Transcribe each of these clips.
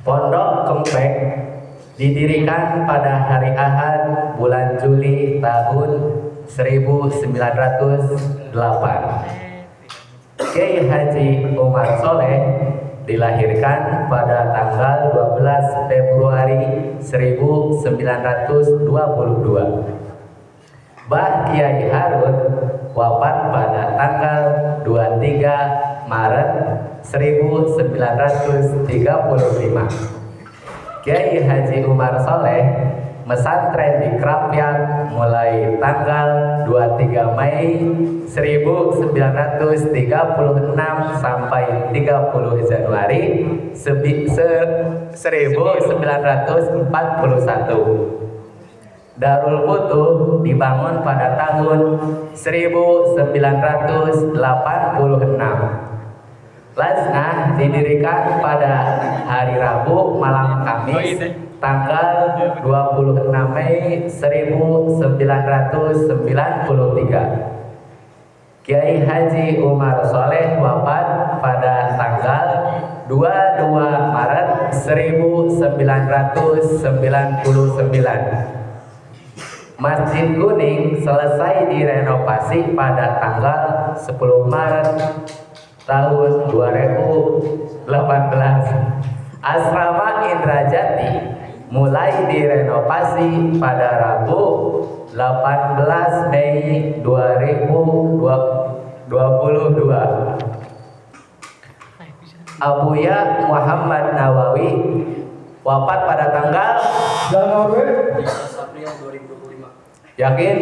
Pondok Kempek didirikan pada hari Ahad bulan Juli tahun 1908. Kiai Haji Umar Soleh dilahirkan pada tanggal 12 Februari 1922. Mbah Kiai Harun wafat pada tanggal 23 Maret 1935. Kiai Haji Umar Soleh mesantren di Krapyak mulai tanggal 23 Mei 1936 sampai 30 Januari 1941. Darul Futuh dibangun pada tahun 1986. Lajnah didirikan pada hari Rabu malam Kamis tanggal 26 Mei 1993. Kiai Haji Umar Soleh wafat pada tanggal 22 Maret 1999. Masjid Kuning selesai direnovasi pada tanggal 10 Maret tahun 2018. Asrama Indrajati mulai direnovasi pada Rabu 18 Mei 2022. Abuya Muhammad Nawawi wafat pada tanggal Januari 2025. Yakin?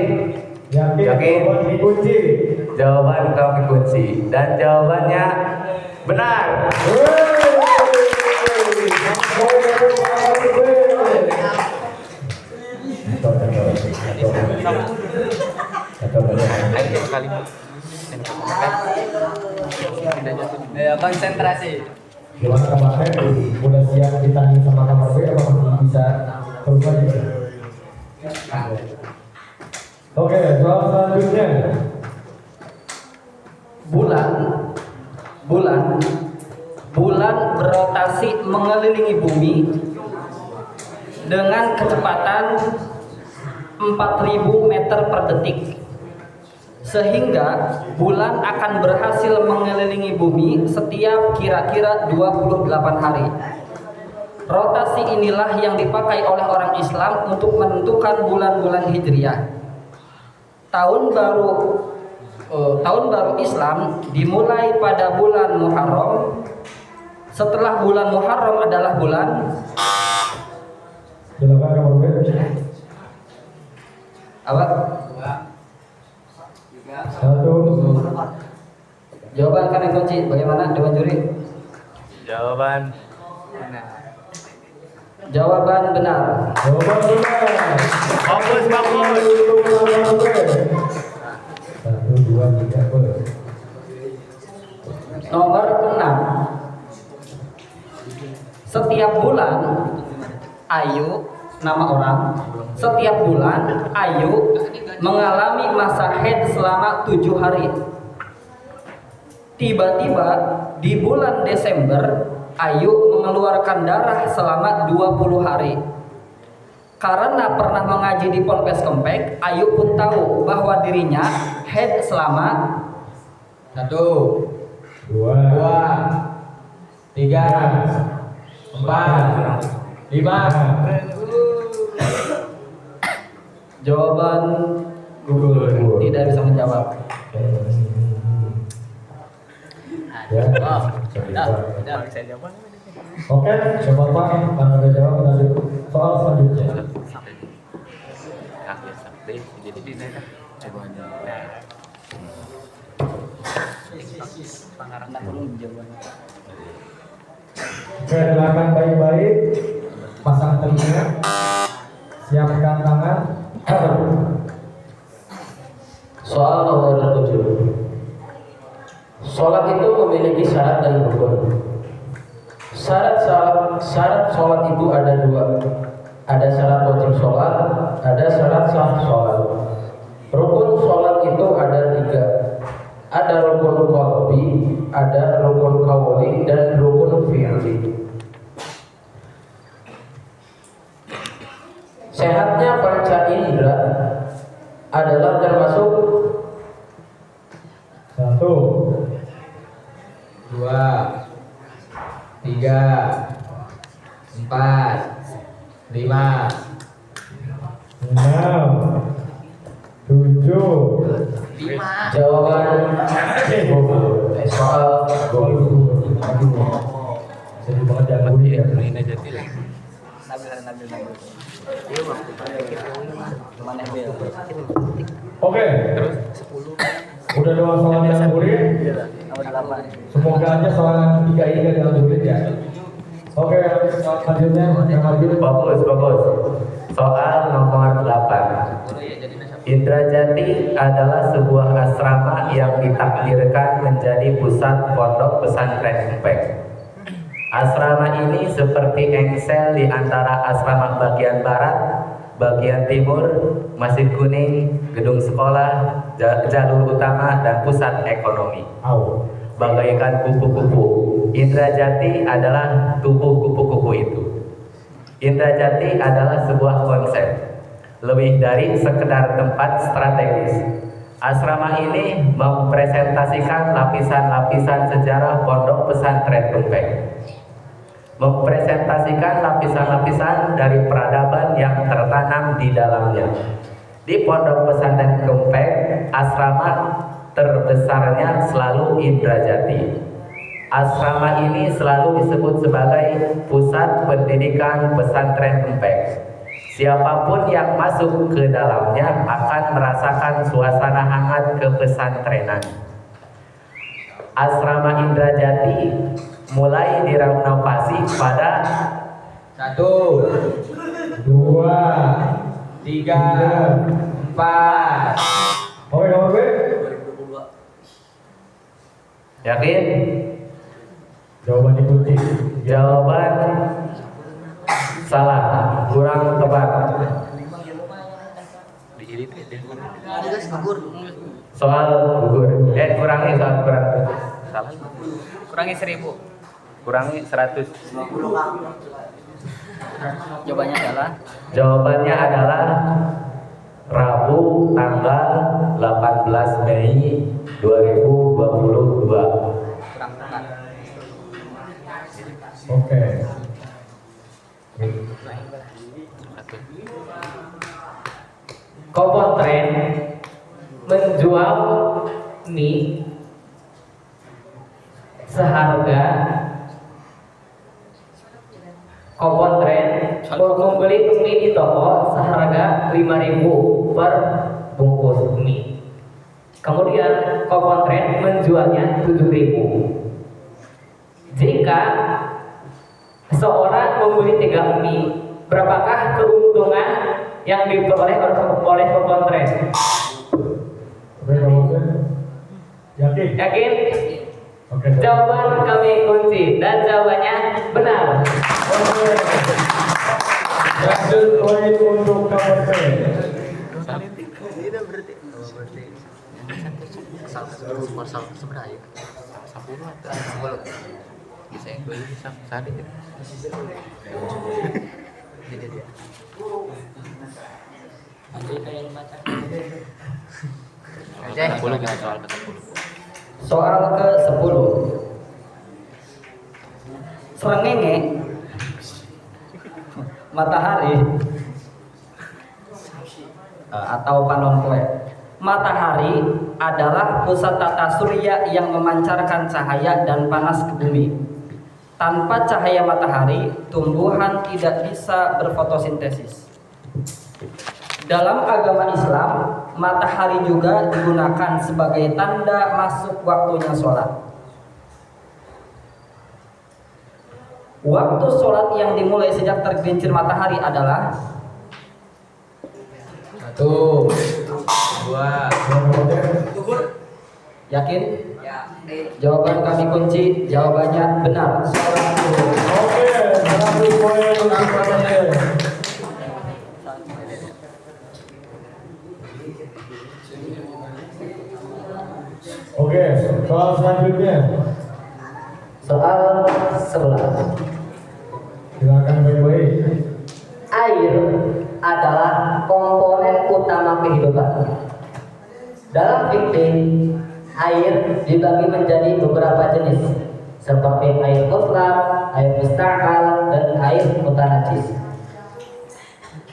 Yakin. Dikunci. Jawaban kami kunci dan jawabannya benar. Konsentrasi. Gimana kemarin? Udah siap ditanya sama kamar B apa masih bisa terus aja? Oke, soal selanjutnya. Bulan berotasi mengelilingi bumi dengan kecepatan 4.000 meter per detik, sehingga bulan akan berhasil mengelilingi bumi setiap kira-kira 28 hari. Rotasi inilah yang dipakai oleh orang Islam untuk menentukan bulan-bulan Hijriah. Tahun baru Islam dimulai pada bulan Muharram. Setelah bulan Muharram adalah bulan Silakan kamar B. apa? 1. Jawaban kami kunci. Bagaimana Dewan Juri? Jawaban Jawaban benar. Jawaban benar. bagus. 1, 2, 3, boleh. Nomor 6. Setiap bulan Ayu, nama orang, setiap bulan Ayu mengalami masa haid selama 7 hari. Tiba-tiba di bulan Desember Ayu mengeluarkan darah selama 20 hari. Karena pernah mengaji di Ponpes Kempek, Ayu pun tahu bahwa dirinya haid selama 1, 2, 3, 4, 5. Jawaban gugur, tidak bisa menjawab. Ya. Saya jawab. Oke, coba Pak, kalau ada jawab lanjut soal selanjutnya. Oke, silakan baik-baik, pasang telinga, siapkan tangan. Soal nomor 7. Sholat itu memiliki syarat dan rukun. Syarat sholat itu ada 2. Ada syarat wajib sholat, ada syarat sah sholat. Rukun sholat itu ada 3. Ada rukun qalbi, ada rukun qawli, dan rukun fi'li. Sehatnya panca indera adalah termasuk 1, 2, 3, 4, 5. 6, 7. jawaban soal Jadi banget yang gue ya. Oke. Udah 2 soal yang murid. Semoga aja soal yang ketiga ini gak diambil ya. Oke, soal selanjutnya yang lanjut. Bagus, bagus. Soal nomor 8. Indrajati adalah sebuah asrama yang ditakdirkan menjadi pusat pondok pesantren Empek. Asrama ini seperti engsel di antara asrama bagian barat, bagian timur, Masjid Kuning, gedung sekolah, jalur utama, dan pusat ekonomi. Au. Bagaikan kupu-kupu, Indrajati adalah tubuh kupu-kupu itu. Indrajati adalah sebuah konsep, lebih dari sekedar tempat strategis. Asrama ini mempresentasikan lapisan-lapisan sejarah pondok pesantren Empek. Mempresentasikan lapisan-lapisan dari peradaban yang tertanam di dalamnya. Di pondok pesantren Empek, asrama terbesarnya selalu Indrajati. Asrama ini selalu disebut sebagai pusat pendidikan pesantren Empek. Siapapun yang masuk ke dalamnya akan merasakan suasana hangat kepesantrenan. Asrama Indrajati mulai direnovasi pada 1, 2, 3, 4. Oke, nomor B. Yakin? Jawaban dikunci. Jawaban salah, kurang tepat. Soal gugur. Kurangi soal kurang. Salah. Kurangi 1000. Kurangi 100. Jawabannya adalah Jawabannya adalah Rabu tanggal 18 Mei 2022. kurang tepat. Oke. Kompotren menjual mie seharga Kompotren membeli mie di toko seharga 5.000 per bungkus mie. Kemudian Kompotren menjualnya 7.000. Jika seorang membeli 3 mie, berapakah keuntungan yang diperoleh oleh Kompotren? Oke, nomor B. Yakin? Yakin? Oke. Jawaban kami kunci dan jawabannya benar. Oke. Lanjut poin untuk nomor B. Soal ke-10. Srengenge matahari atau panon kue. Matahari adalah pusat tata surya yang memancarkan cahaya dan panas ke bumi. Tanpa cahaya matahari, tumbuhan tidak bisa berfotosintesis. Dalam agama Islam, matahari juga digunakan sebagai tanda masuk waktunya sholat. Waktu sholat yang dimulai sejak tergelincir matahari adalah 1, 2. yakin? Jawaban kami kunci, jawabannya benar. Oke, 100 poin untuk nomor B. Oke, soal selanjutnya. Soal 11. Silakan baik-baik. Air adalah dibagi menjadi beberapa jenis seperti air mutlak, air musta'mal, dan air mutanajis.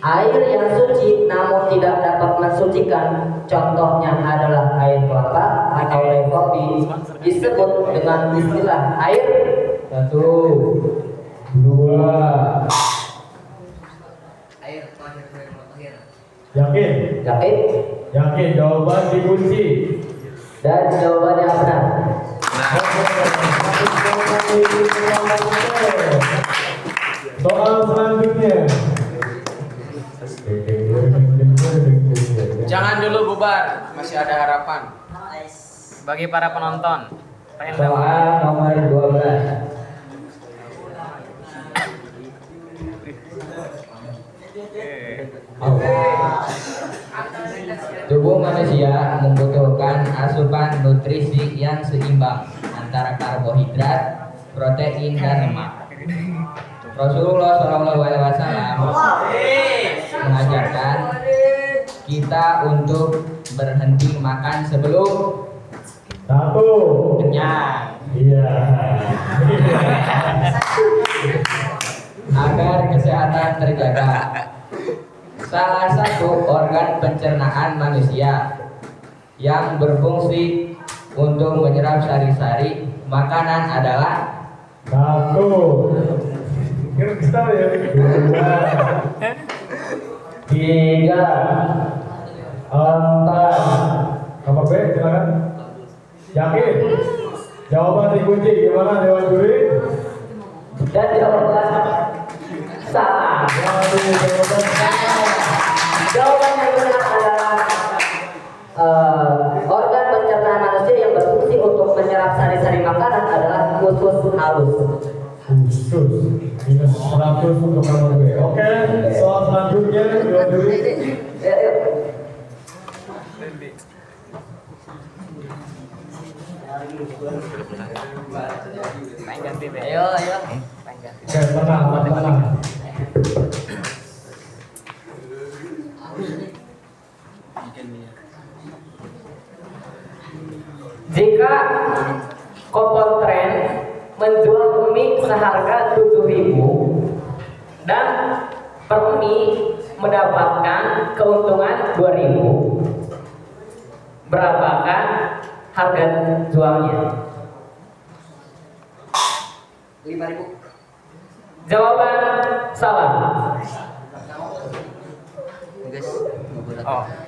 Air yang suci namun tidak dapat mensucikan, contohnya adalah air kelapa atau air kopi, disebut dengan istilah air 1, 2. Yakin? Yakin? Yakin jawaban dikunci. Dan jawabannya benar. Soal selanjutnya. Jangan dulu bubar, masih ada harapan. Bagi para penonton, Soal nomor 12. Tubuh manusia membutuhkan asupan nutrisi yang seimbang antara karbohidrat, protein, dan lemak. Rasulullah SAW mengajarkan kita untuk berhenti makan sebelum 1. kenyang Iya. agar kesehatan terjaga. Salah satu organ pencernaan manusia yang berfungsi untuk menyerap sari-sari makanan adalah 1. Kita ya. 2, 3, 4. Apa B? Silakan. Yakin? Jawaban dikunci gimana Dewan Juri? Dan jawaban salah. Waduh, jawaban salah. Jawaban yang benar adalah organ pencernaan manusia yang berfungsi untuk menyerap sari-sari makanan adalah usus halus. Khusus minus 100 untuk nomor B. Oke, soal selanjutnya Dewan Juri. Yuk. ayo. Oke, tenang. Jika Kompotren menjual mie seharga 7.000 dan per mie mendapatkan keuntungan 2.000, berapakah harga jualnya? 5.000. Jawaban salah.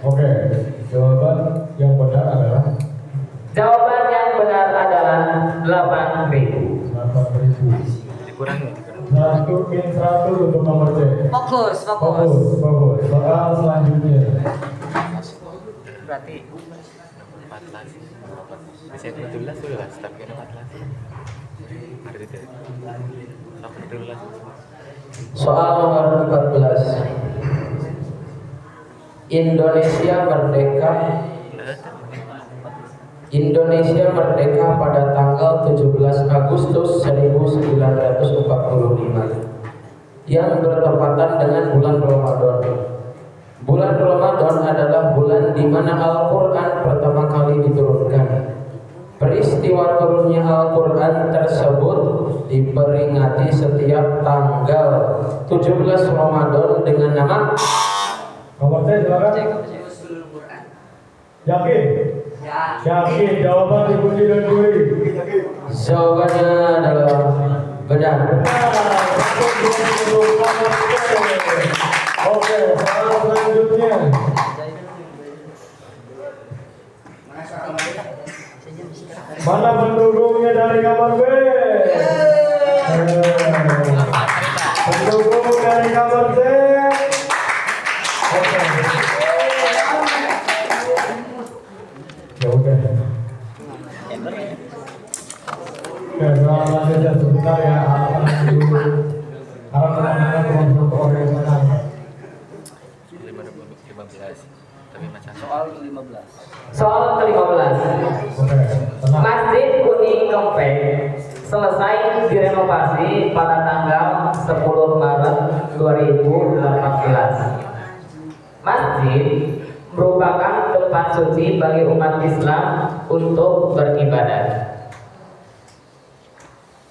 Oke, jawaban yang benar adalah Jawaban yang benar adalah 8.000. 8.000. Dikurangi. 1 untuk nomor C. Fokus. Fokus. Soal selanjutnya. Berarti 14. Bisa 17 sudah, tapi kan 14. Ada itu. 18. Soal nomor 14. Indonesia merdeka pada tanggal 17 Agustus 1945 yang bertepatan dengan bulan Ramadan. Bulan Ramadan adalah bulan di mana Al-Quran pertama kali diturunkan. Peristiwa turunnya Al-Quran tersebut diperingati setiap tanggal 17 Ramadan dengan nama Nomor C silakan. Yakin? Yakin. Jawaban dikunci dan juri. jawabannya adalah benar. Oke, soal selanjutnya. Mana pendukungnya dari kamar B? Pendukung dari kamar C. Oke. Ya udah. Oke, soal selanjutnya sebentar ya. Harap teman-teman untuk orang yang menang. 15. Tapi macam soal 15. Soal ke-15. Oke, tenang. Masjid Kuning Kempeng selesai direnovasi pada tanggal 10 Maret 2018. Masjid merupakan tempat tempat suci bagi umat Islam untuk beribadah.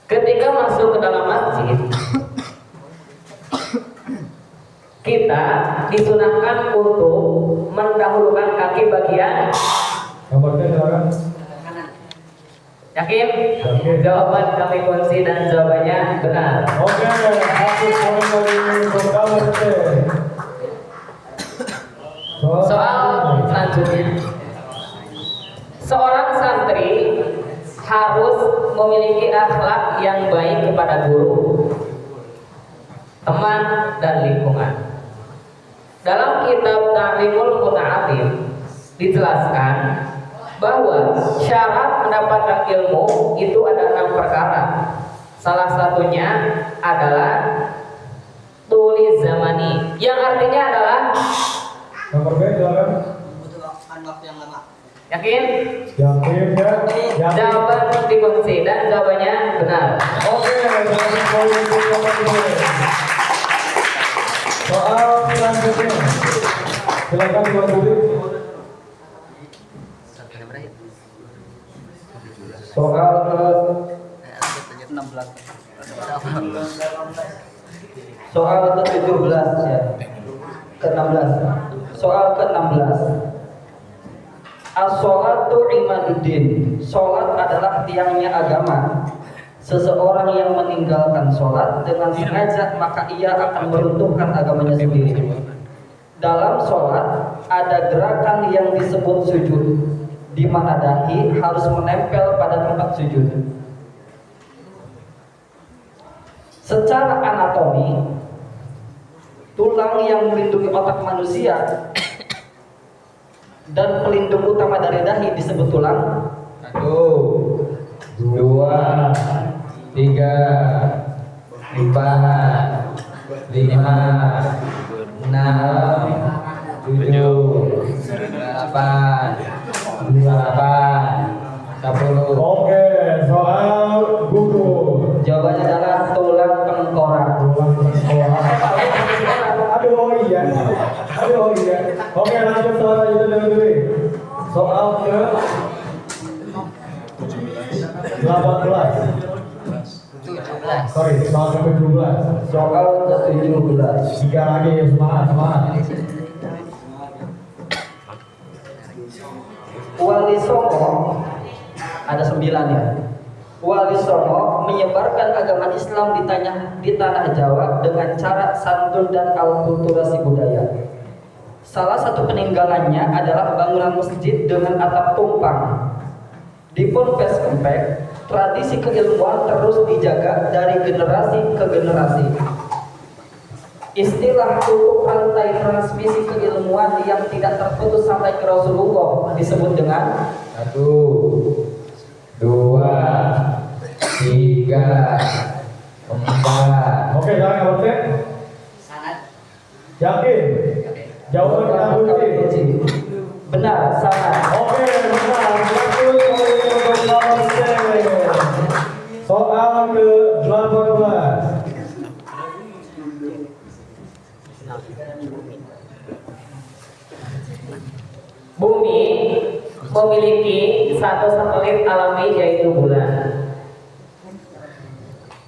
Ketika masuk ke dalam masjid, kita disunahkan untuk mendahulukan kaki bagian. Nomornya silakan. Yakin? Yakin. Jawaban kami kunci dan jawabannya benar. Oke, satu poin dari Saudara RT. Soal selanjutnya, seorang santri harus memiliki akhlak yang baik kepada guru, teman, dan lingkungan. Dalam kitab Ta'limul Muta'alim dijelaskan bahwa syarat mendapatkan ilmu itu ada 6 perkara. Salah satunya adalah tulis zamani, yang artinya adalah Nomor B silakan. yakin? Yakin ya? Yakin. Jawaban dikunci dan jawabannya benar. Oke, satu poin untuk nomor B. Soal selanjutnya. Silakan Tuan Guru. Soal ke 16. Soal ke-17 ya. Ke-16. Soal ke-16. As-sholatu imaduddin. Sholat adalah tiangnya agama. Seseorang yang meninggalkan sholat dengan sengaja maka ia akan meruntuhkan agamanya sendiri. Dalam sholat ada gerakan yang disebut sujud, di mana dahi harus menempel pada tempat sujud. Secara anatomi, tulang yang melindungi otak manusia dan pelindung utama dari dahi disebut tulang. 1, 2, 3, 4, 5, 6, 7, 8, 10. Oke, soal gugur. Jawabannya adalah tulang tengkorak. Aduh, oh iya. Oke, lanjut soal lanjutan dulu. Soal ke 18. Sorry, soal ke 17. Soal ke-17. 3 lagi, semangat. Wali Songo ada 9 ya. Wali Songo menyebarkan agama Islam di tanah Jawa dengan cara santun dan alkulturasi budaya. Salah satu peninggalannya adalah bangunan masjid dengan atap tumpang. Di Ponpes Kempek, tradisi keilmuan terus dijaga dari generasi ke generasi. Istilah untuk rantai transmisi keilmuan yang tidak terputus sampai ke Rasulullah disebut dengan 1, 2, 3, 4. Oke, jangan ngawet. Yakin? Jawaban kita kunci. benar, sangat. Oke, benar. Satu poin untuk nomor C. Soal ke 18. Bumi memiliki satu satelit alami yaitu bulan.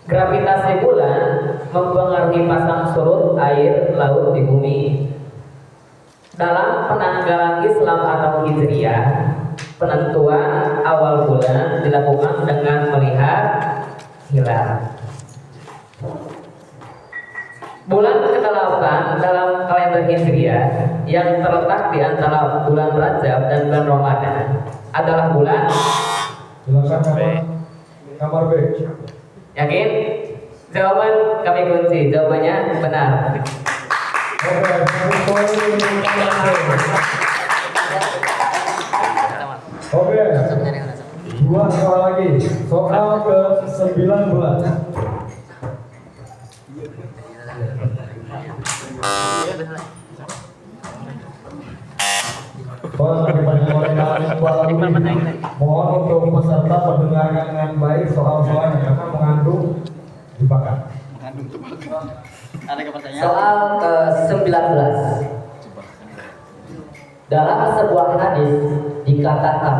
Gravitasi bulan mempengaruhi pasang surut air laut di bumi. Dalam penanggalan Islam atau Hijriah, penentuan awal bulan dilakukan dengan melihat hilal. Bulan ke-8 dalam kalender Hijriah yang terletak di antara bulan Rajab dan bulan Ramadan adalah bulan. Silakan kamar B. Yakin? Jawaban kami kunci. Jawabannya benar. Oke, satu poin untuk kamar B. Oke, 2 soal lagi. Soal ke 19. Mohon untuk peserta mendengarkan dengan baik soal-soalnya karena mengandung jebakan. Soal ke-19. Dalam sebuah hadis dikatakan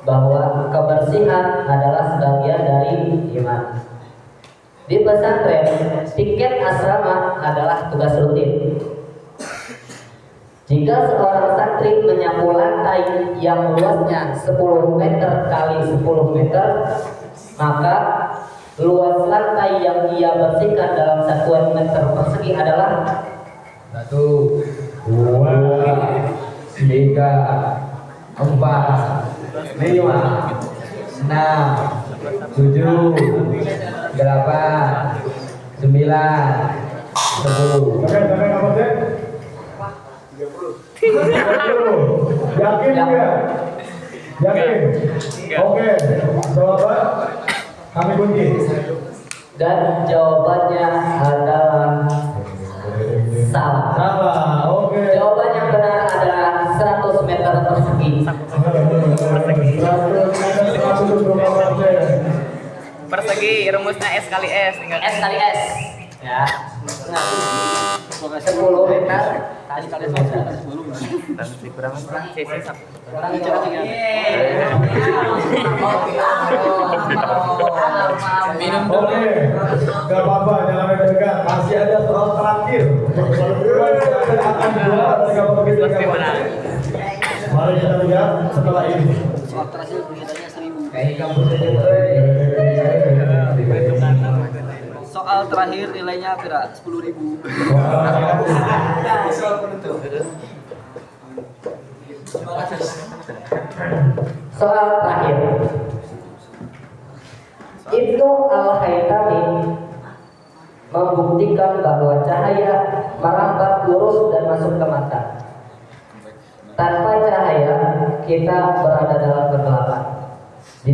bahwa kebersihan adalah sebagian dari iman. Di pesantren, tiket asrama adalah tugas rutin. Jika seorang santri menyapu lantai yang luasnya 10 meter kali 10 meter, maka luas lantai yang ia bersihkan dalam satuan meter persegi adalah 1, 2, 3, 4, 5, 6, 7, 8, 9, 10. Oke, sampai kapan sih? 30. Yakin enggak? Yakin? Oke, jawaban kami kunci. dan jawabannya adalah salah. Salah, oke. Jawaban yang benar adalah 100 meter persegi. 100. Persegi rumusnya S kali S tinggal S kali S. Ya. 10 meter kali 10 meter. dan dikurang CC satu. Minum Oke, gak apa-apa, jangan deg-degan. Masih ada soal terakhir. Akan dua dari kamu begitu. Mari kita lihat setelah ini. Kayak kampus aja, Soal terakhir nilainya berapa? 10.000. Soal terakhir. Ibnu Al-Haytami membuktikan bahwa cahaya merambat lurus dan masuk ke mata. Tanpa cahaya kita berada dalam kegelapan. Di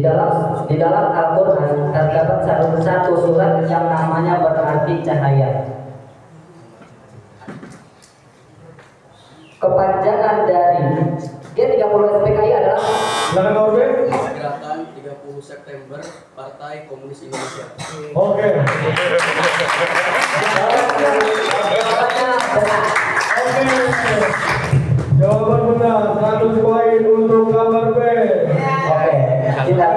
dalam Al-Quran terdapat satu surat yang namanya berarti cahaya. Kepanjangan dari G30 SPKI adalah Silakan Pak Urbe. Gerakan 30 September Partai Komunis Indonesia. Oke. jawabannya benar. Oke. Jawaban benar. 100 poin untuk kamar B. Oke, kita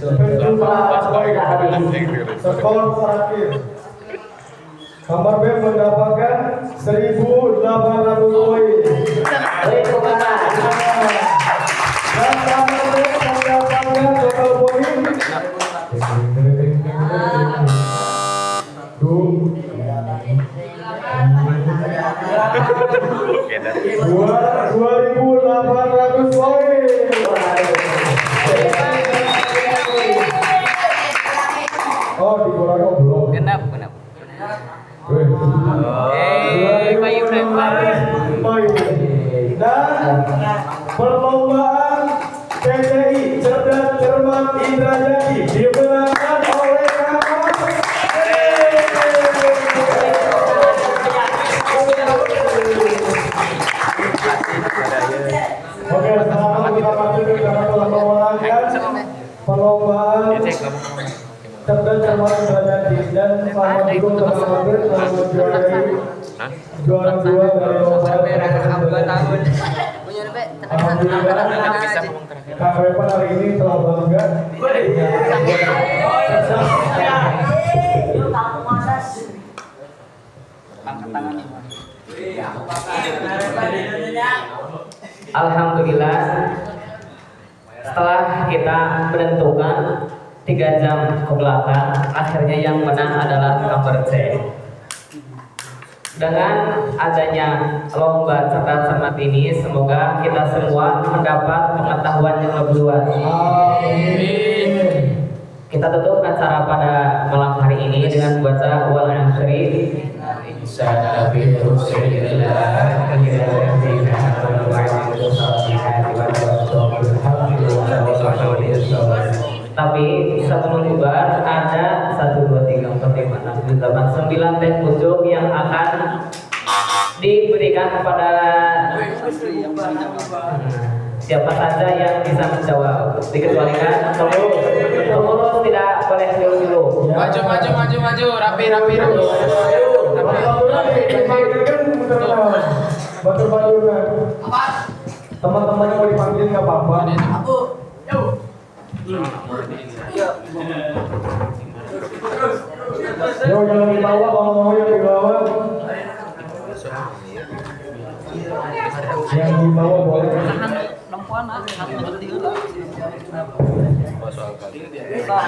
Penjumlah poin skor terakhir. Kamar B mendapatkan 1.800 poin. Terima kasih. Dan kamar B mendapatkan total poin 2.800 poin. Oh, dikurangi belum. Genap. Kayu Poin. Dan perlombaan PTI Cerdas Cermat Indrajati dimenangkan oleh Kamar Oke, selamat kita lanjutkan karena telah memenangkan perlombaan Cerdas Cermat Indrajati dan selamat juga untuk Kamar telah menjuarai juara 2 dari lomba Alhamdulillah, Kak Repan hari ini telah bangga. Alhamdulillah, setelah kita menentukan 3 jam ke belakang, akhirnya yang menang adalah kamar C. Dengan adanya lomba cerdas cermat ini, semoga kita semua mendapat pengetahuan yang lebih luas. Amin. Kita tutup acara pada malam hari ini dengan baca wal asri. Tapi sebelum bubar ada 1, 2, 3, 4, 5, 6, 7, 8, 9 teh ujung yang akan diberikan kepada siapa saja yang bisa menjawab. Dikecualikan pengurus tidak boleh dulu. Maju, rapi. Batur Bayunan. Teman-temannya mau dipanggil nggak apa-apa. Yo, jangan di bawah, kalau mau yang di bawah. Yang di bawah boleh.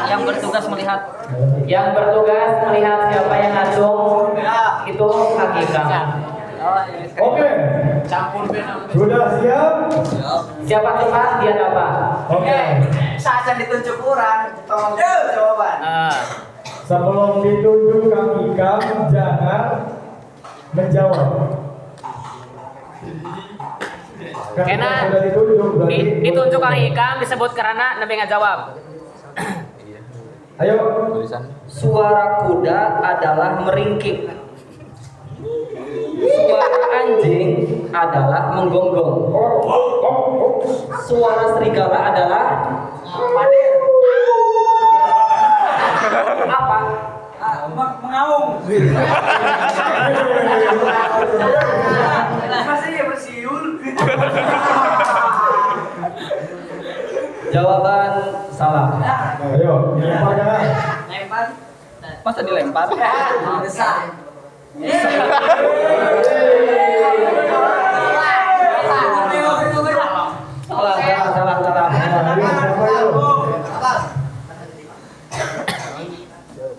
Yang bertugas melihat. Yang bertugas melihat siapa yang ngacung itu hakikah. Oke. Sudah siap? Siapa cepat dia dapat. Oke. Saat ditunjuk orang, tolong jawaban. Sebelum ditunjuk Kang Ikam, jangan menjawab. Karena sudah ditunjuk, berarti ditunjuk Kang Ikam disebut karena nabi ngajawab. Ayo. Suara kuda adalah meringkik. Suara anjing adalah menggonggong. Suara serigala adalah apa? Mengaung. Masih bersiul. Jawaban salah. Ayo, lempar. Lempar. Masa dilempar? Salah.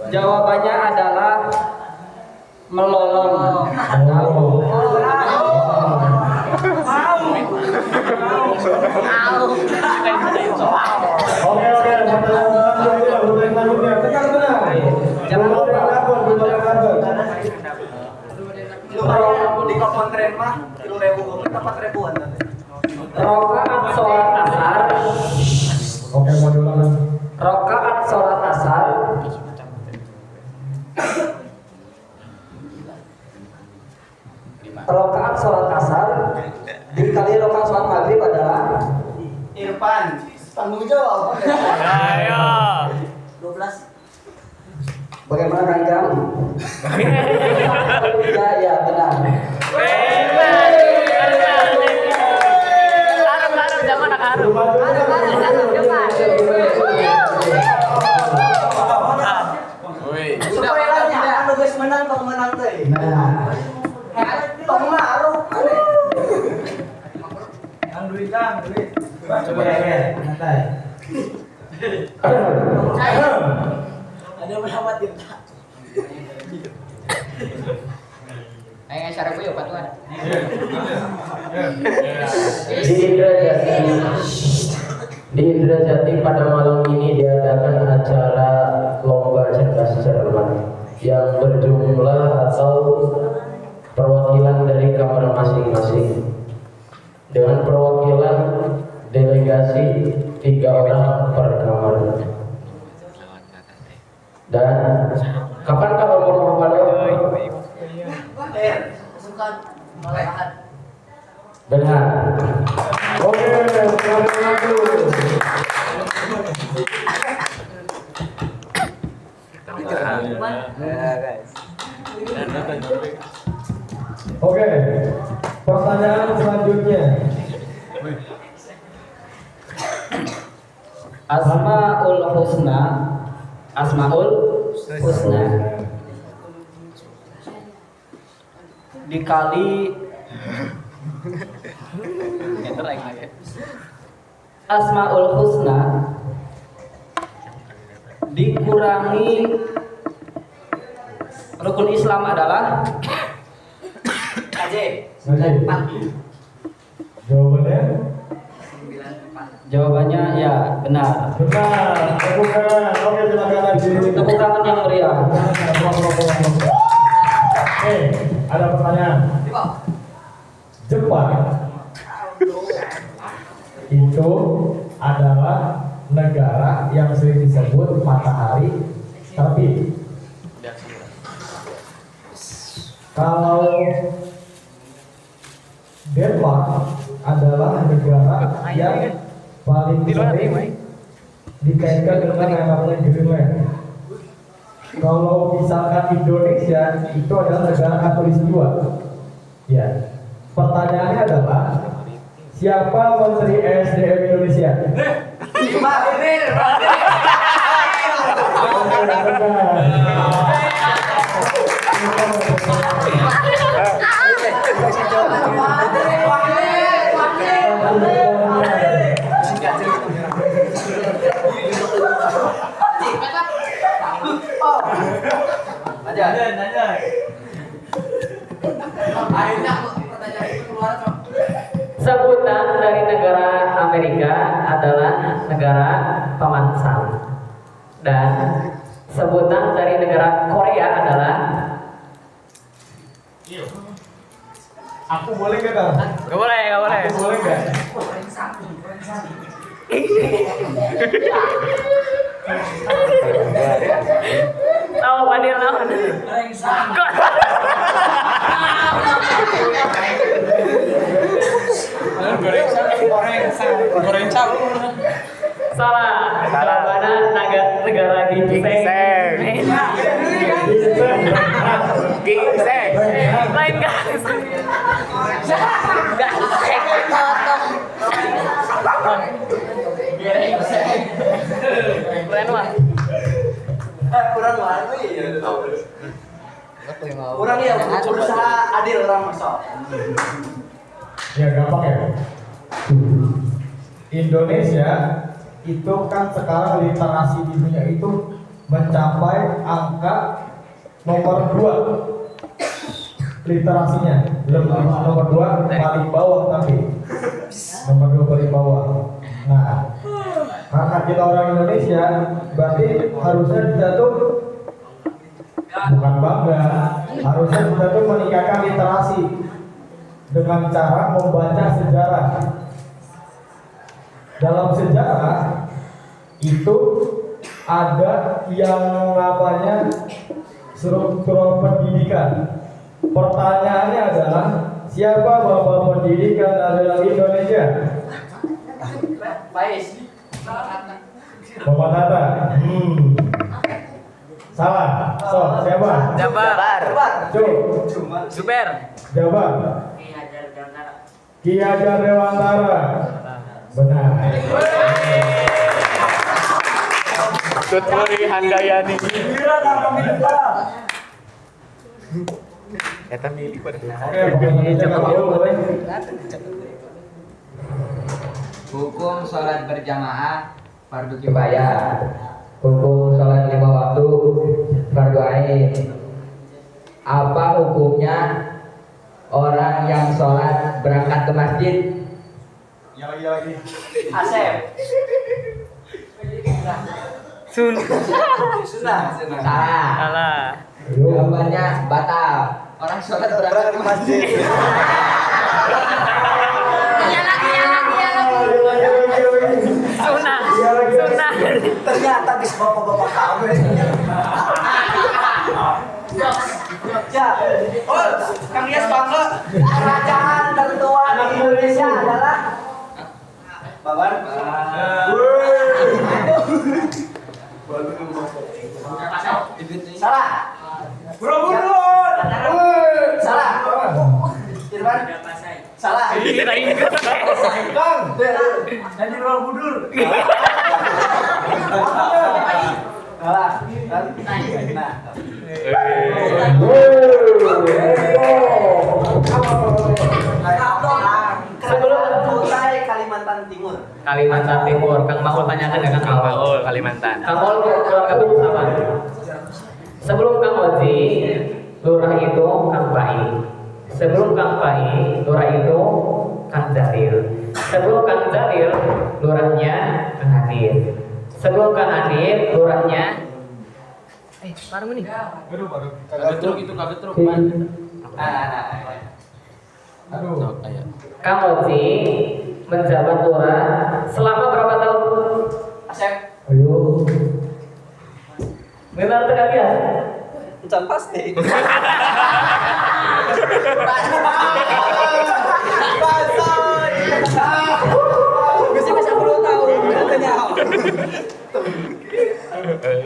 Jawabannya adalah melolong. Oke, selanjutnya. Tenang. Jangan lupa. Di kopon tren mah 3.000 ke 4.000-an. Rokaat sholat asar. Oke, mau diulang. Rokaat sholat asar rokaat sholat asar dikali rokaat sholat maghrib adalah Irfan, tanggung jawab. Ayo. 12. bagaimana Kang Ikam? Ya benar. Harap zaman anak harap. Supaya lainnya, anu guys menang tong menang teh. Tong maru. Duit. Coba ya, santai. Ada Muhammad Tirta. Ayo syaraf yuk patuan. Di Indrajati pada malam ini diadakan acara lomba cerdas cermat yang berjumlah atau perwakilan dari kamar masing-masing dengan perwakilan delegasi 3 orang per kamar. Dan kapankah lomba pada? Benar. Oke, selamat lagu. Oke, pertanyaan selanjutnya. Asmaul Husna dikali Asmaul Husna dikurangi rukun Islam adalah Jawabannya? jawabannya ya benar. Benar. Tepukan. Oke, silakan lagi. Tepuk tangan yang meriah. Oke, ada pertanyaan. Jepang itu adalah negara yang sering disebut matahari terbit. Kalau Denmark adalah negara yang paling sering dikaitkan dengan yang namanya Greenland. Kalau misalkan Indonesia itu adalah negara katulistiwa. Ya. Pertanyaannya adalah siapa Menteri SDM Indonesia? Sebutan dari negara Amerika adalah negara pemansam, dan sebutan dari negara Korea adalah. Aku boleh gak Kang? Gak boleh. Aku boleh gak? Tahu Fadil naon? Goreng sawi. Salah. Jawabannya negara ginseng. Ginseng. Lain guys. Keren mah. Kurang lagi ya. Kurang ya, berusaha adil orang masuk. Ya gampang ya. Indonesia itu kan sekarang literasi di dunia itu mencapai angka nomor 2 literasinya. Nomor 2 paling bawah, tapi nomor 2 paling bawah. Nah, karena kita orang Indonesia, berarti harusnya kita tuh bukan bangga, harusnya kita tuh meningkatkan literasi dengan cara membaca sejarah. Dalam sejarah itu ada yang namanya struktur pendidikan. Pertanyaannya adalah siapa bapak pendidikan adalah Indonesia? Pais. Bapak Tata. Salah. So, siapa? Jabar. Zuber. Jabar. Ki Hajar Dewantara. Benar. Tuturi Handayani. Eta milih pada. Oke, boleh. Hukum sholat berjamaah fardu kifayah. Hukum sholat 5 waktu fardu ain. Apa hukumnya orang yang sholat berangkat ke masjid? Ya lagi. Asep. Sunnah. Salah. Jawabannya batal. Orang sholat berangkat ke masjid. Sunnah. Ternyata bis bapak-bapak kami. Ya, Kang Yas bangga. Kerajaan tertua di Indonesia adalah Babar. Salah. Borobudur. Salah. Irfan. Salah. Kang. Nanti Borobudur. Salah. Nah. Sebelum selesai Kalimantan Timur. Kalimantan Timur. Kang Maul tanyakan ya Kang Maul. Kalimantan. Kang Maul keluarga bersama. Sebelum Kang Oji, lurah itu Kang Pai. Sebelum Kang Pai, lurah itu Kang Jalil. Sebelum Kang Jalil, lurahnya Kang Hanif. Sebelum Kang Hanif, lurahnya baru nih. Kagak truk itu kagak truk. Aduh. Kang Oji menjabat lurah selama berapa tahun? Asep. Ayo. Benar tidak ya? Encan pasti. Bisa 10 tahun katanya.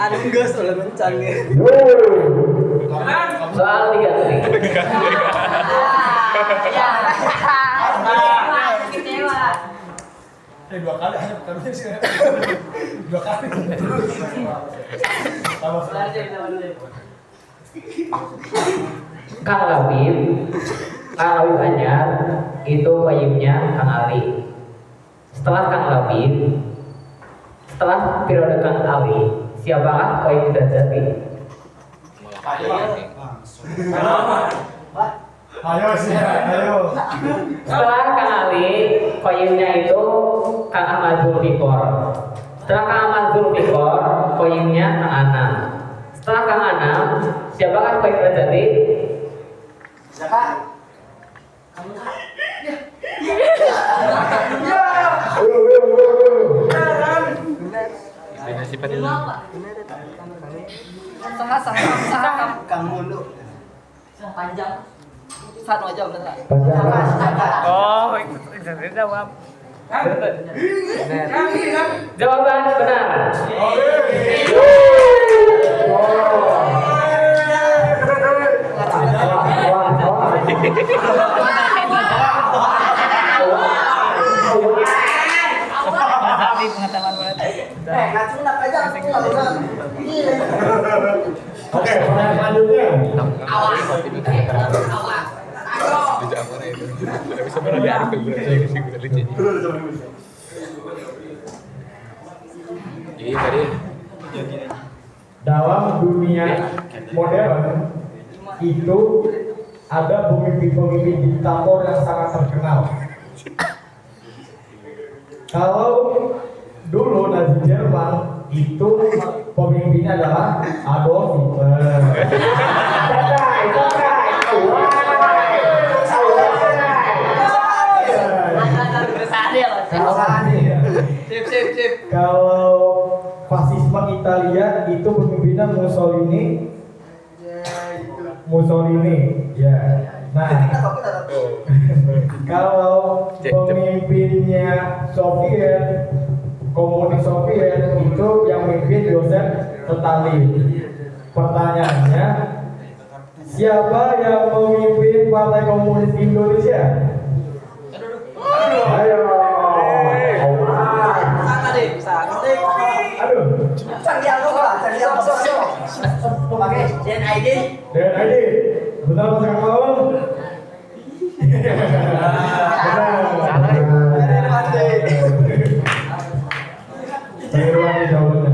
Anu geus ulah mencan nih. Soal 3 nih. Ya. 2 kali hanya bukan sih. 2 kali. Kang Labib Anyar itu koyimnya Kang Ali. Setelah Kang Labib, setelah periode Kang Ali, siapakah koyim Drajati? Ayo sih, ayo. Setelah Kang Ali, koyimnya itu Kang Ahmad Zulfikor. Setelah Kang Ahmad Zulfikor, koyimnya Kang Anam. Setelah Kang Anam, siapakah koyim Drajati? Siapa? Kang Mulu. Panjang. Satu aja bener. Oh, itu jawab. Jawaban benar. Pengetahuan Langsung nak aja. Oke, pertanyaan selanjutnya. Dalam dunia modern itu ada pemimpin-pemimpin diktator yang sangat terkenal. Kalau dulu Nazi Jerman itu pemimpinnya adalah Adolf Hitler. Kalau fasisme Italia itu pemimpinnya Mussolini, ya. Nah, kalau pemimpinnya Soviet, komunis Soviet itu yang memimpin Joseph Stalin. Pertanyaannya, siapa yang memimpin Partai Komunis Indonesia? Ayo. Aduh. Pakai DNID. DNID. Betul apa Kang Lawang? Saya ulangi jawabannya.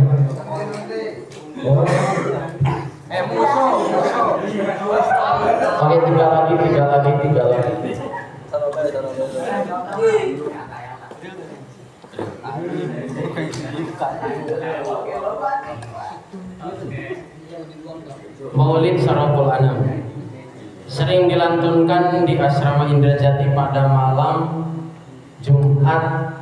Oke, tiga lagi. Maulid Syaraful Anam sering dilantunkan di asrama Indrajati pada malam Jumat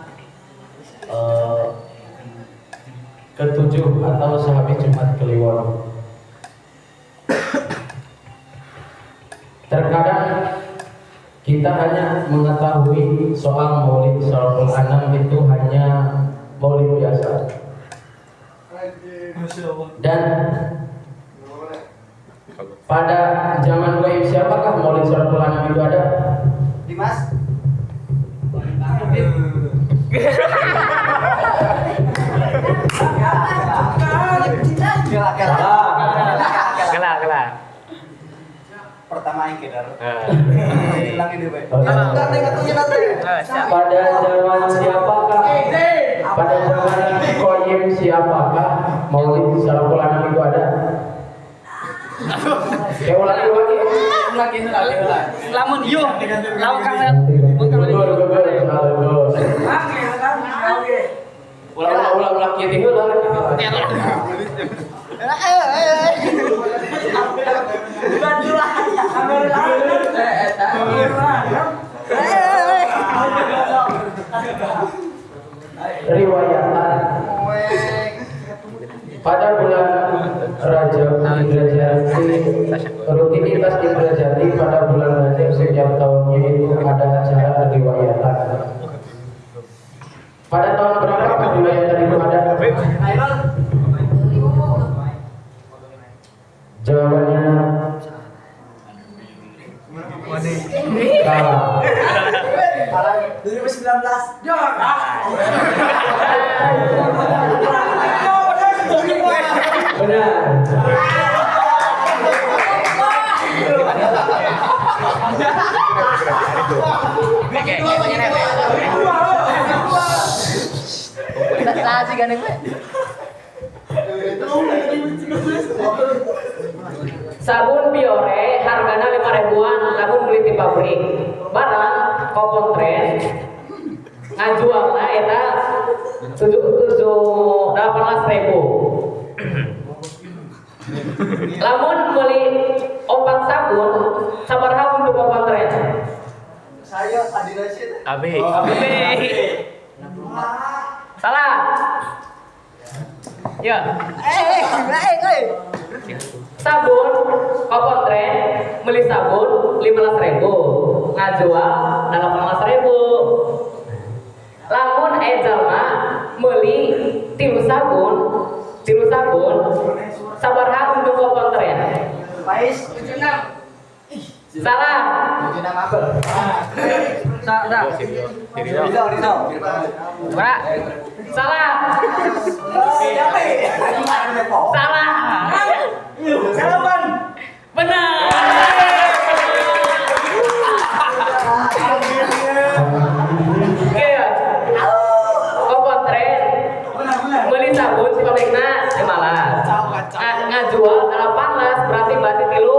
ke-7 atau sehabis Jumat Kliwon. Terkadang kita hanya mengetahui soal Maulid Syaraful Anam itu hanya maulid biasa. Dan pada zaman goib siapakah Maulid Syaraful Anam itu ada? Dimas. Gelak. Pertama yang kedar. Hilang ini baik. Pada zaman siapakah? Pada zaman goib siapakah Maulid Syaraful Anam itu ada? Ulangi. Lamun yuk, lawan Kang Lel. Ulang kieu heula. Riwayatan pada bulan Rajab Indrajati, rutinitas Indrajati pada bulan Rajab setiap tahunnya itu ada acara riwayatan. Pada tahun berapa riwayatan itu ada? Jawabannya kalah. 2019. Benar. Nah, sih gandeng gue. Sabun Biore hargana 5.000-an namun beli di pabrik. Barang Kokontren ngajualna eta 18.000. Lamun beli obat sabun sabaraha untuk Kokontren? Saya Adinasi. Abi. Salah. Ya. Sabun Kokontren beli sabun 15.000 ngajual 18.000. Lamun ejalna meuli tilu sabun sabaraha untuk Kokontren? Pais. Salah. Salah. Salah. Siapa ya? Salah. Salaman. Benar. Oke ya. Kokontren beli sabun si pabrikna 15. Ngajual 18 berarti 3.000.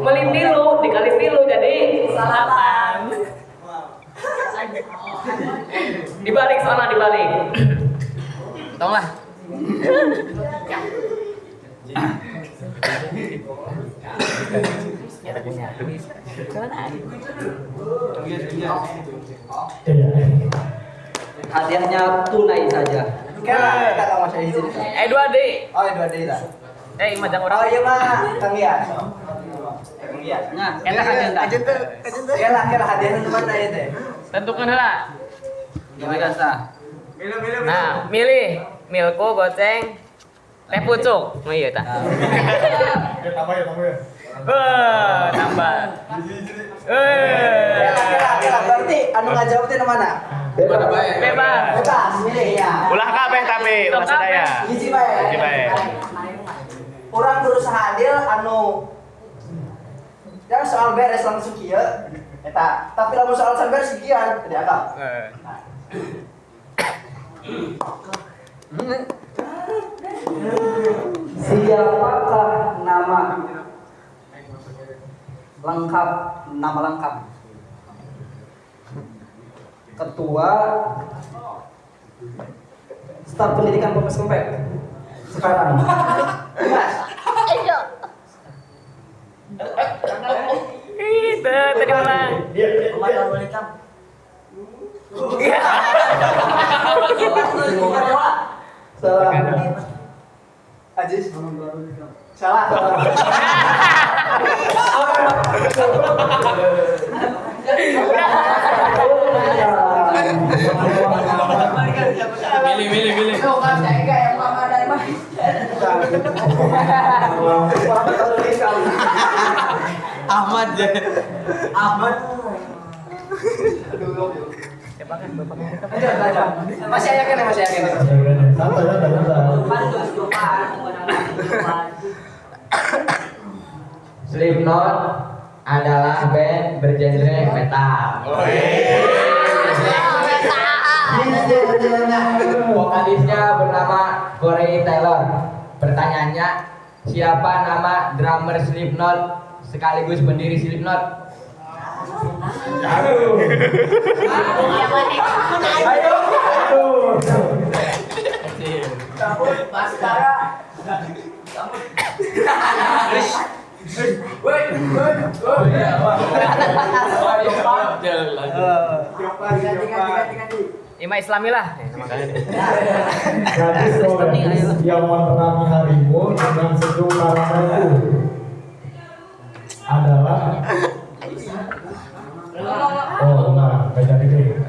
Beli tilu dikali tilu jadi 8. Dibalik sana dibalik. Tolong lah. Hadiahnya tunai saja. Kata Mas izin. 2D. Oh, 2D lah. Majang Oh orang. iya mah, Kang Iyas. Kang Iyas. Nah, enak hadiah. Kela hadiahnya teman saya teh. Tentukan heula. Gimana sah? Nah, milih milko goceng teh pucuk. Oh iya tah. Tambah. Kela berarti anu ngajawab teh mana? Bebas. Bebas, milih ya. Ulah kabeh tapi ulah sadaya. Hiji bae. Hiji bae. Urang berusaha adil anu yang soal beres langsung kieu eta, tapi lamun soal beres sekian teu dianggap. Siapakah nama lengkap Ketua Staf Pendidikan Polres Kempek sekarang? Mas, Itu tadi ulang. salah. Ajis. Salah. Milih. Ahmad. Masih yakin. Slipknot adalah band bergenre metal. Vokalisnya bernama Corey Taylor. Pertanyaannya, siapa nama drummer Slipknot sekaligus pendiri Slipknot? Ima Islami lah. Gadis romantis yang menerangi harimu dengan sejumlah lagu adalah nggak jadi deh.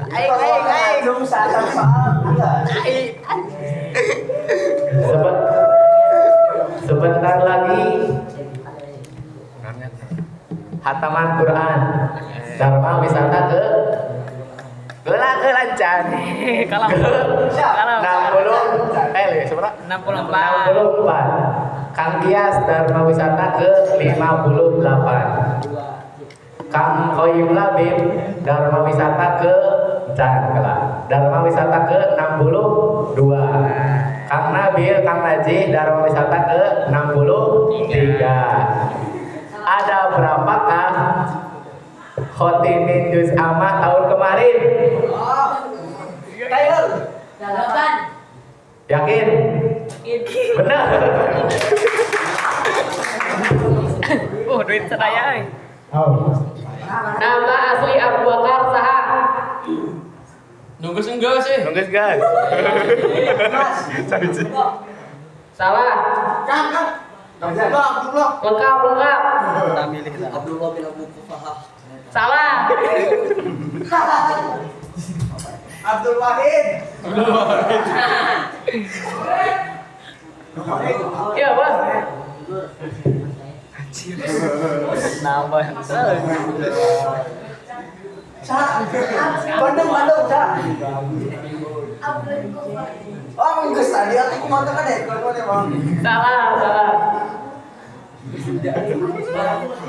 Sebentar lagi hataman Quran. Dharma wisata ke Kelancan. Kalau 60 seberapa? 64. 64. Kang Kias Dharma Wisata ke 58. Kang Koyim Labib Dharma Wisata ke Dharma Wisata ke 62. Kang Nabil Kang Najih Dharma Wisata ke 63. Ada berapakah khotimin juz amma tahun kemarin? Tail. Jawaban. Yakin? Benar. Duit sedaya. Nama asli Abu Bakar saha? Nunggu enggak sih? Nunggu guys. Salah. Abdullah. Lengkap. Abdullah bin Abu Quhafah. Salah. Abdul Wahid. Iya, Bang. Nambah. Bandung, Sa. Oh, geus tadi aku mau tekan deh, kalau mana, Bang? Salah.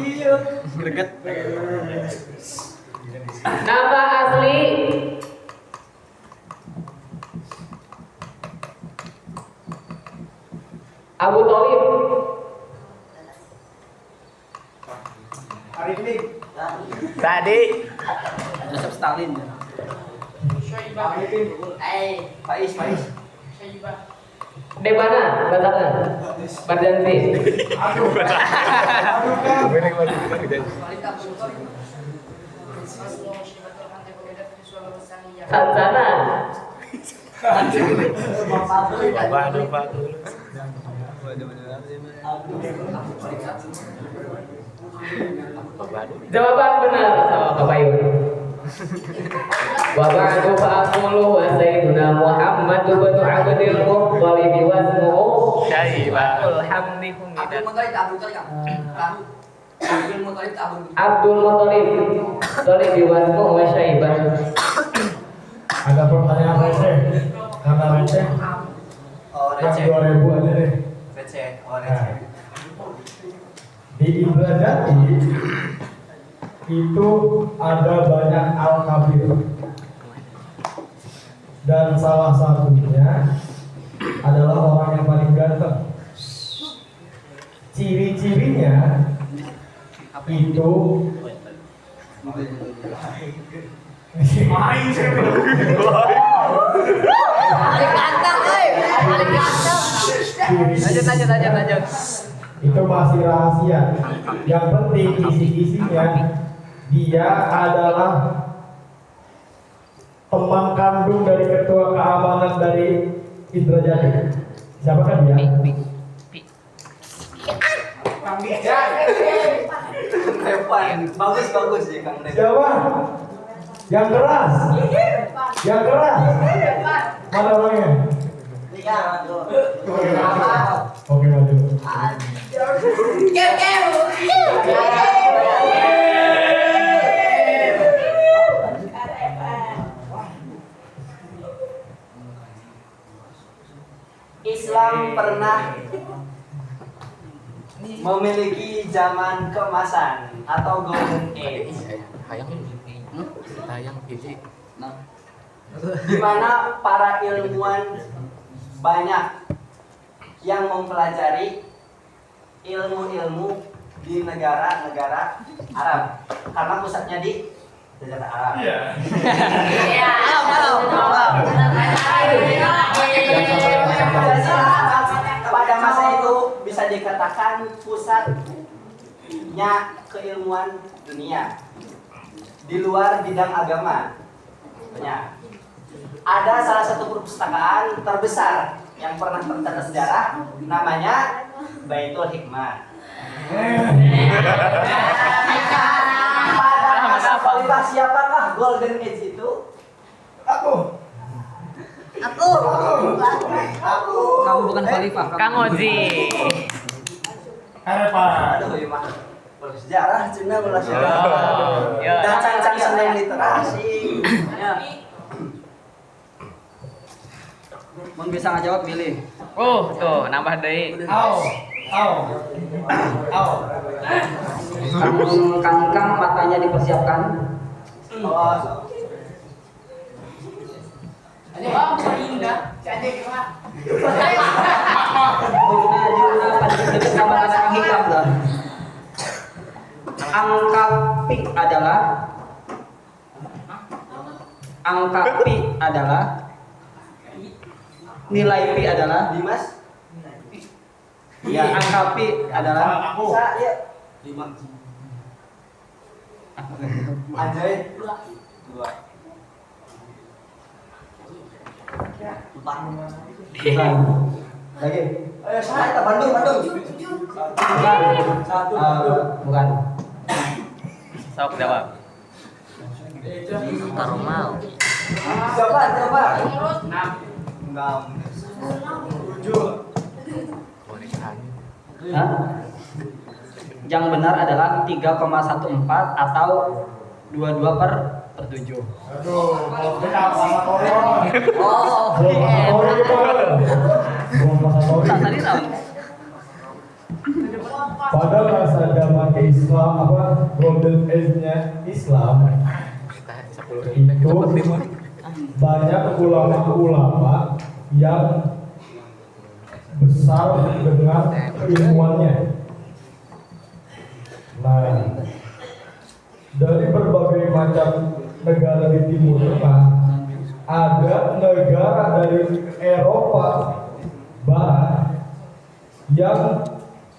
Iya. Greget. Nama asli Abu Thalib. Hari ini. Tadi Joseph Stalin. Faiz. Di mana? Batangan. Barjanti. Sansana. Jawaban benar sama Pak Payun. Wa ba'du fa'aqulu wa sayyiduna Muhammad bin Abdul Muttalib wa ismuhu Syaibah. Alhamdi humidat. Abdul Muttalib. Talib wa ismuhu wa Syaibah. Ada pertanyaan receh? Karena receh Oh, yang receh. 2000 aja deh. Receh. Nah, di Indrajati itu ada banyak al-kabir dan salah satunya adalah orang yang paling ganteng. Ciri-cirinya itu Lanjut. itu masih rahasia. Yang penting isi-isinya dia adalah teman kandung dari ketua keamanan dari Indrajati. Siapa kan dia? Kang Dejan. Repan. Bagus ya Kang Dejan. Siapa? Yang keras. Mana orangnya? Oke, maju. Islam pernah memiliki zaman keemasan atau golden age di mana para ilmuwan banyak yang mempelajari ilmu-ilmu di negara-negara Arab karena pusatnya di negara Arab. Pada masa itu bisa dikatakan pusatnya keilmuan dunia di luar bidang agama. Banyak. Ada salah satu perpustakaan terbesar yang pernah tercatat sejarah, namanya Baitul Hikmah. Pada masa khalifah siapakah Golden Age itu? Aku. Kamu bukan khalifah. Kang Oji. Aduh, ya mah. Sejarah Cina belas sejarah. Ya. Dan can-can seneng literasi. Ya. Mun bisa ngajawab pilih. Tuh, nambah deui. Kang matanya dipersiapkan. Angka pi adalah nilai pi adalah Dimas. ya angka pi adalah Bisa ya. Anjay. bukan. Lagi. Ayo saya kita Bandung. Bukan. Sok jawab. Tarumal. Siapa? Hah? Yang benar adalah 3,14 atau 22/7. Tadi tahu. Pada masa zaman Islam golden age-nya Islam itu banyak ulama-ulama yang besar dengan keilmuannya. Nah, dari berbagai macam negara di Timur Tengah, ada negara dari Eropa Barat yang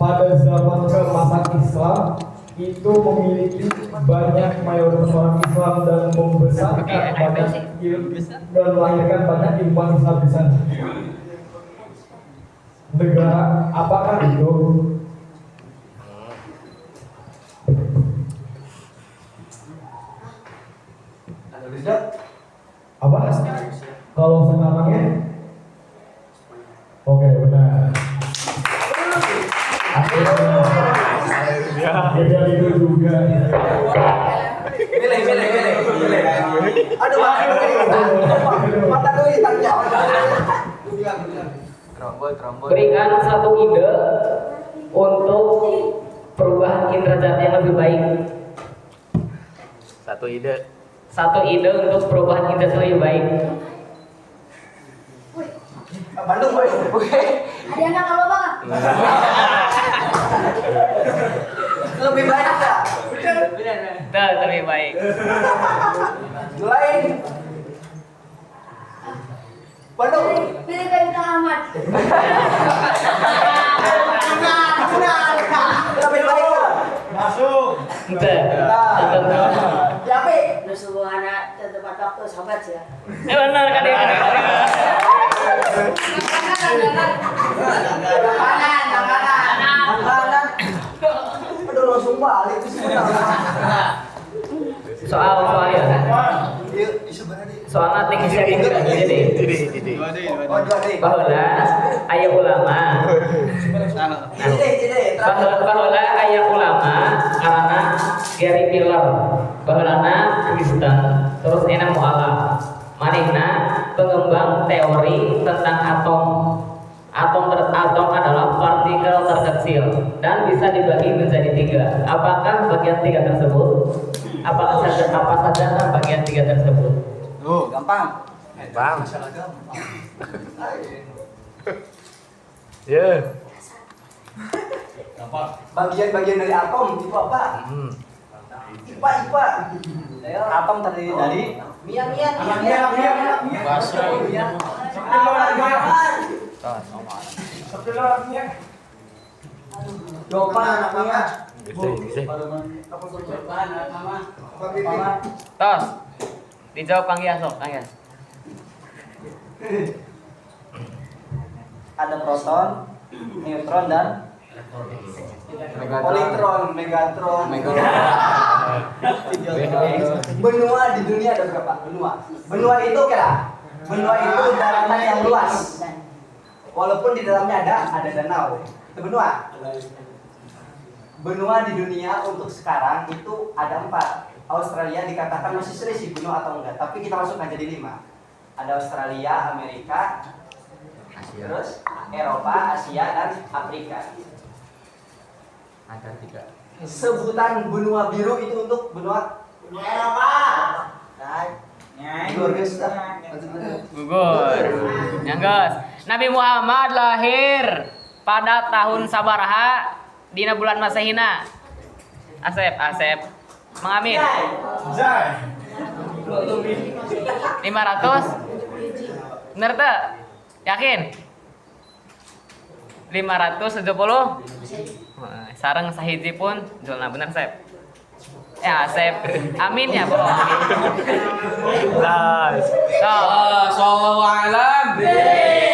pada zaman keemasan Islam itu memiliki banyak mayoritas orang Islam dan membesarkan banyak dan melahirkan banyak ilmuwan Islam di sana. Negara apakah itu? Apa? Kalau sekarangnya? Oke, benar. Akhirnya itu juga. Pilih. Aduh, mata dulu tanya. Berikan satu ide untuk perubahan kinerja yang lebih baik. Satu ide. Satu ide untuk perubahan kinerja lebih baik. Bandung, boy. Oke. Ada anak apa bang? Lebih baik enggak? Tuh, lebih baik. Lain. Bandung. Pilih kayu Ahmad. Lebih baik enggak? Ente. Ya, Pi. Lu subuh anak tempat waktu sahabat ya. Benar kan ya? Makanan. Aduh, langsung balik ke sini. Soal ya kan? Soal nanti kisah jadi bahwa ayah ulama bahwa ayah ulama karena Gary Miller bahwa Kristen terus enak mualaf manehna pengembang teori tentang atom adalah partikel terkecil dan bisa dibagi menjadi 3. Apakah bagian 3 tersebut? Apa saja bagian 3 tersebut? Gampang. Bang. Ya. Bagian-bagian dari atom itu apa? IPA. Atom terdiri dari Mia. Tos. Dijawab Kang Yas, Kang Yas. ada proton, neutron dan Polytron, Megatron. Benua di dunia ada berapa? Benua itu benua itu daratan yang luas. Walaupun di dalamnya ada danau. Itu benua. Benua di dunia untuk sekarang itu ada 4. Australia dikatakan masih selisih benua atau enggak, tapi kita masukkan jadi 5. Ada Australia, Amerika, Terus Eropa, Asia, dan Afrika. Antartika. Sebutan benua biru itu untuk benua Eropa. Gugur. Nyangges. Nabi Muhammad lahir pada tahun sabaraha dina bulan Masehina. Asep. Mengamin. 500. Bener teu? Yakin? 570. Sareng sahiji pun julna bener Sep. Asep. Amin ya, Bro. Las. Sallallahu alaihi